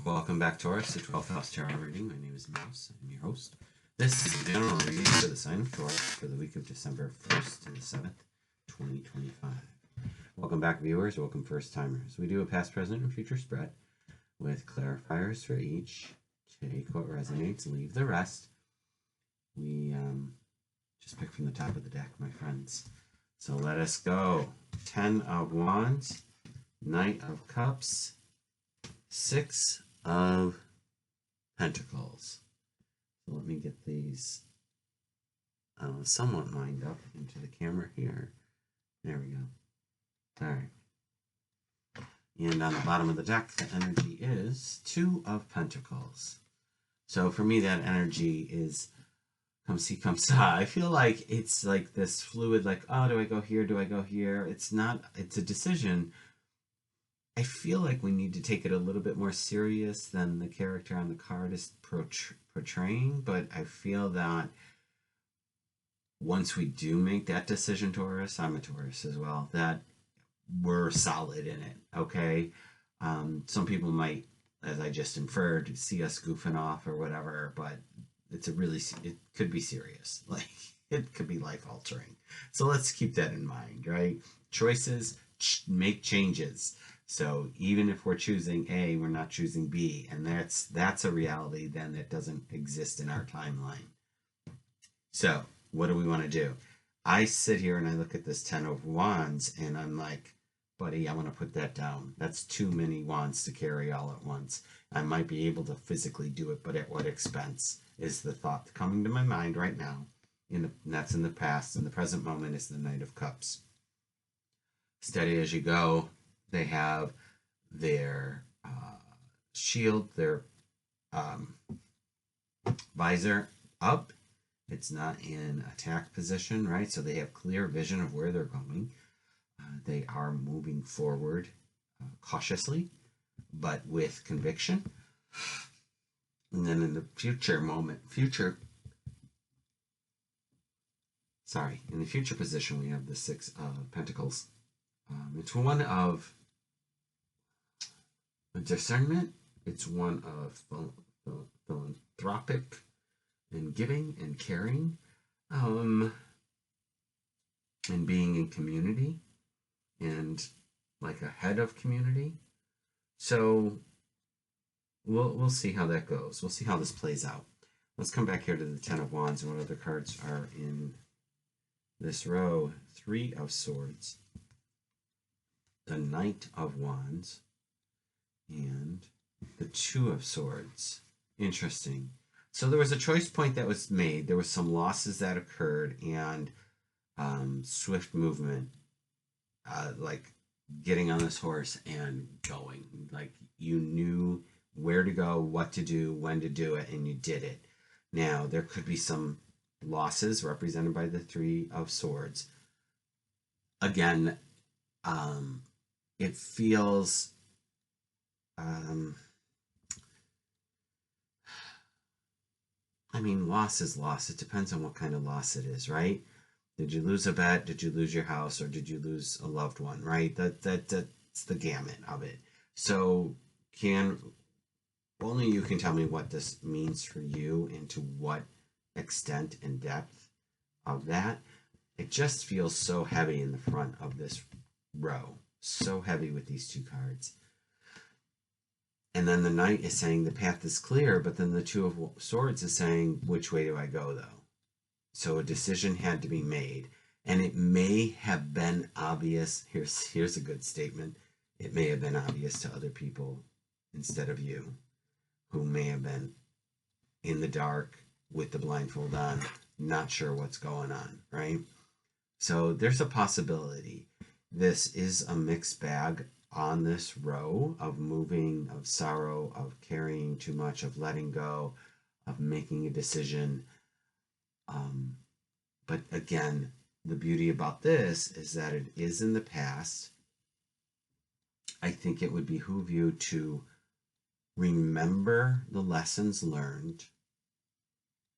Welcome back, Taurus, to 12th House Tarot Reading. My name is Mouse. I'm your host. This is a general reading for the sign of Taurus for the week of December 1st to the 7th, 2025. Welcome back, viewers. Welcome, first-timers. We do a past, present, and future spread with clarifiers for each. Take what resonates, leave the rest. We just pick from the top of the deck, my friends. So let us go. 10 of Wands, Knight of Cups, 6 of Pentacles. So let me get these somewhat lined up into the camera here. There we go. All right. And on the bottom of the deck, the energy is 2 of Pentacles. So for me, that energy is come see, come saw. I feel like it's like this fluid, like, oh, do I go here? Do I go here? It's not, it's a decision. I feel like we need to take it a little bit more serious than the character on the card is portraying, but I feel that once we do make that decision, Taurus, I'm a Taurus as well, that we're solid in it, okay? Some people might, as I just inferred, see us goofing off or whatever, but it's a really, it could be serious. Like, it could be life-altering. So let's keep that in mind, right? Choices make changes. So even if we're choosing A, we're not choosing B, and that's a reality then that doesn't exist in our timeline. So what do we want to do? I sit here and I look at this 10 of Wands and I'm like, buddy, I want to put that down. That's too many wands to carry all at once. I might be able to physically do it, but at what expense is the thought coming to my mind right now. And that's in the past. In the present moment is the Knight of Cups. Steady as you go. They have their shield, their visor up. It's not in attack position, right? So they have clear vision of where they're going. They are moving forward cautiously, but with conviction. And then in the in the future position, we have the 6 of Pentacles. It's one of discernment. It's one of philanthropic and giving and caring, and being in community and like a head of community. So we'll see how that goes. We'll see how this plays out. Let's come back here to the 10 of Wands and what other cards are in this row. 3 of Swords, the Knight of Wands, and the 2 of Swords. Interesting. So there was a choice point that was made. There was some losses that occurred and swift movement, like getting on this horse and going. Like you knew where to go, what to do, when to do it, and you did it. Now, there could be some losses represented by the 3 of Swords. Again, it feels I mean, loss is loss. It depends on what kind of loss it is, right? Did you lose a bet? Did you lose your house? Or did you lose a loved one, right? That's the gamut of it. So only you can tell me what this means for you and to what extent and depth of that. It just feels so heavy in the front of this row. So heavy with these 2 cards. And then the Knight is saying the path is clear, but then the 2 of Swords is saying, which way do I go, though? So a decision had to be made. And it may have been obvious. Here's a good statement. It may have been obvious to other people instead of you, who may have been in the dark with the blindfold on, not sure what's going on, right? So there's a possibility. This is a mixed bag on this row of moving, of sorrow, of carrying too much, of letting go, of making a decision. But again, the beauty about this is that it is in the past. I think it would behoove you to remember the lessons learned.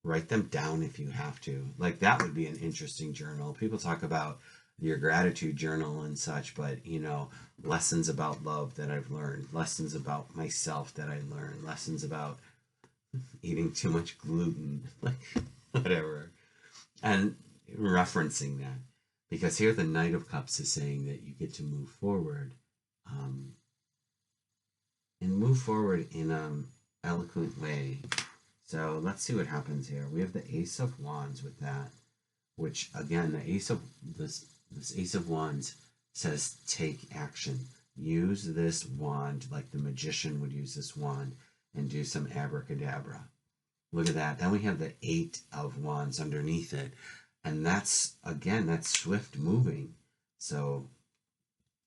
Write them down if you have to. Like, that would be an interesting journal. People talk about your gratitude journal and such, but you know, lessons about love that I've learned, lessons about myself that I learned, lessons about eating too much gluten, like whatever, and referencing that, because here the Knight of Cups is saying that you get to move forward, um, and move forward in an eloquent way. So let's see what happens here. We have the Ace of Wands with that, which again, the Ace of this Ace of Wands says take action. Use this wand like the magician would use this wand and do some abracadabra. Look at that. Then we have the Eight of Wands underneath it. And that's, again, that's swift moving. So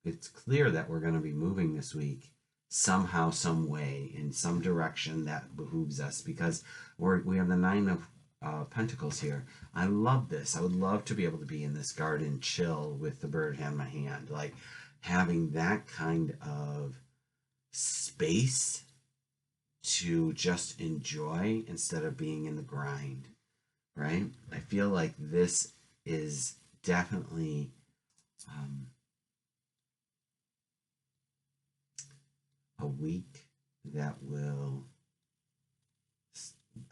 it's clear that we're going to be moving this week somehow, some way, in some direction that behooves us, because we have the Nine of Pentacles here. I love this. I would love to be able to be in this garden, chill with the bird in my hand, like having that kind of space to just enjoy instead of being in the grind, right? I feel like this is definitely a week that will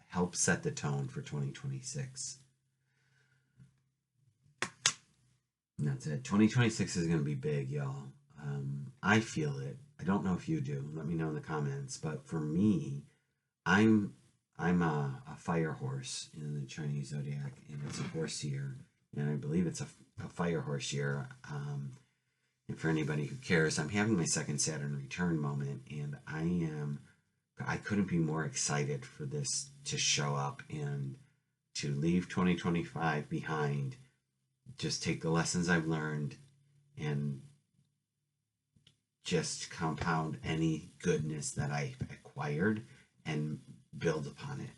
help set the tone for 2026. And that's it. 2026 is going to be big, y'all. I feel it. I don't know if you do. Let me know in the comments. But for me, I'm a fire horse in the Chinese zodiac, and it's a horse year, and I believe it's a fire horse year. And for anybody who cares, I'm having my second Saturn return moment, and I couldn't be more excited for this to show up and to leave 2025 behind. Just take the lessons I've learned and just compound any goodness that I acquired and build upon it.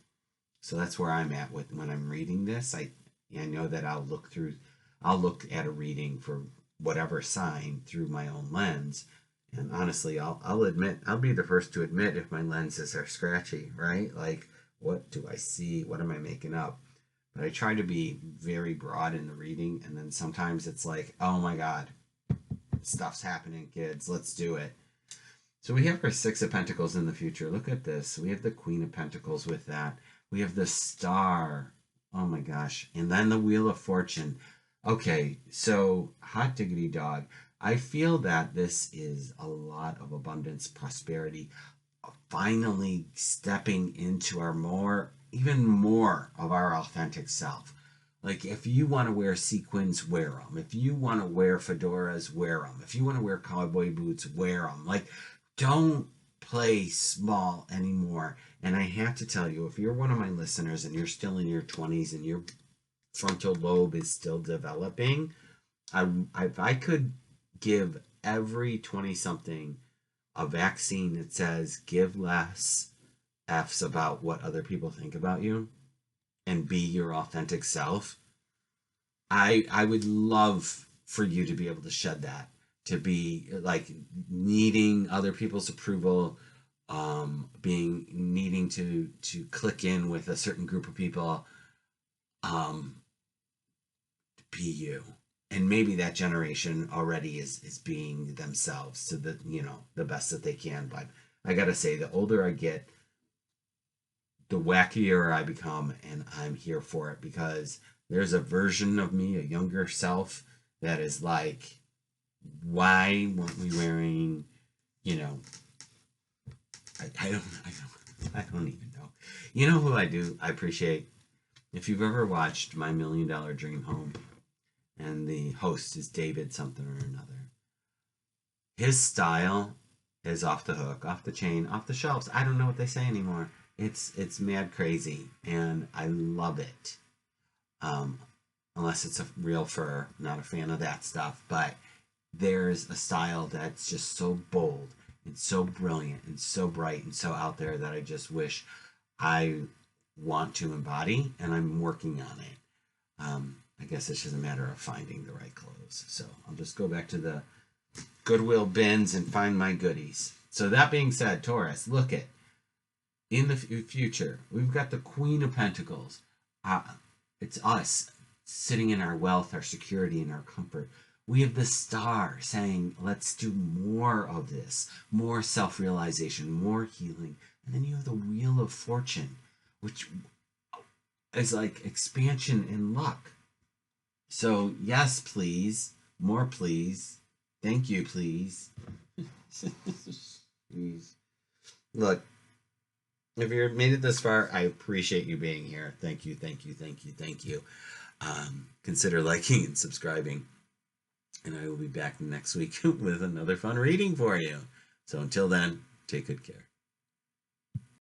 So that's where I'm at with when I'm reading this. I know that I'll look at a reading for whatever sign through my own lens. And honestly, I'll admit, I'll be the first to admit if my lenses are scratchy, right? Like, what do I see? What am I making up? But I try to be very broad in the reading, and then sometimes it's like, oh my God, stuff's happening, kids. Let's do it. So we have our Six of Pentacles in the future. Look at this. We have the Queen of Pentacles with that. We have the Star. Oh my gosh. And then the Wheel of Fortune. Okay, so hot diggity dog. I feel that this is a lot of abundance, prosperity, finally stepping into our even more of our authentic self. Like, if you want to wear sequins, wear them. If you want to wear fedoras, wear them. If you want to wear cowboy boots, wear them. Like, don't play small anymore. And I have to tell you, if you're one of my listeners and you're still in your 20s and your frontal lobe is still developing, if I could give every 20-something a vaccine that says give less F's about what other people think about you and be your authentic self, I would love for you to be able to shed that, to be like needing other people's approval, needing to click in with a certain group of people, be you. And maybe that generation already is being themselves to the best that they can. But I gotta say, the older I get, the wackier I become, and I'm here for it, because there's a version of me, a younger self, that is like, why weren't we wearing, I don't even know. You know who I appreciate? If you've ever watched My $1 Million Dream Home, and the host is David something or another, his style is off the hook, off the chain, off the shelves. I don't know what they say anymore. It's mad crazy, and I love it. Unless it's a real fur, not a fan of that stuff. But there's a style that's just so bold and so brilliant and so bright and so out there that I just wish I want to embody, and I'm working on it. I guess it's just a matter of finding the right clothes. So I'll just go back to the Goodwill bins and find my goodies. So that being said, Taurus, look at, in the future, we've got the Queen of Pentacles. It's us sitting in our wealth, our security, and our comfort. We have the Star saying, let's do more of this, more self-realization, more healing. And then you have the Wheel of Fortune, which is like expansion in luck. So yes, please. More please. Thank you, please. Please. Look, if you made it this far, I appreciate you being here. Thank you, thank you, thank you, thank you. Consider liking and subscribing. And I will be back next week with another fun reading for you. So until then, take good care.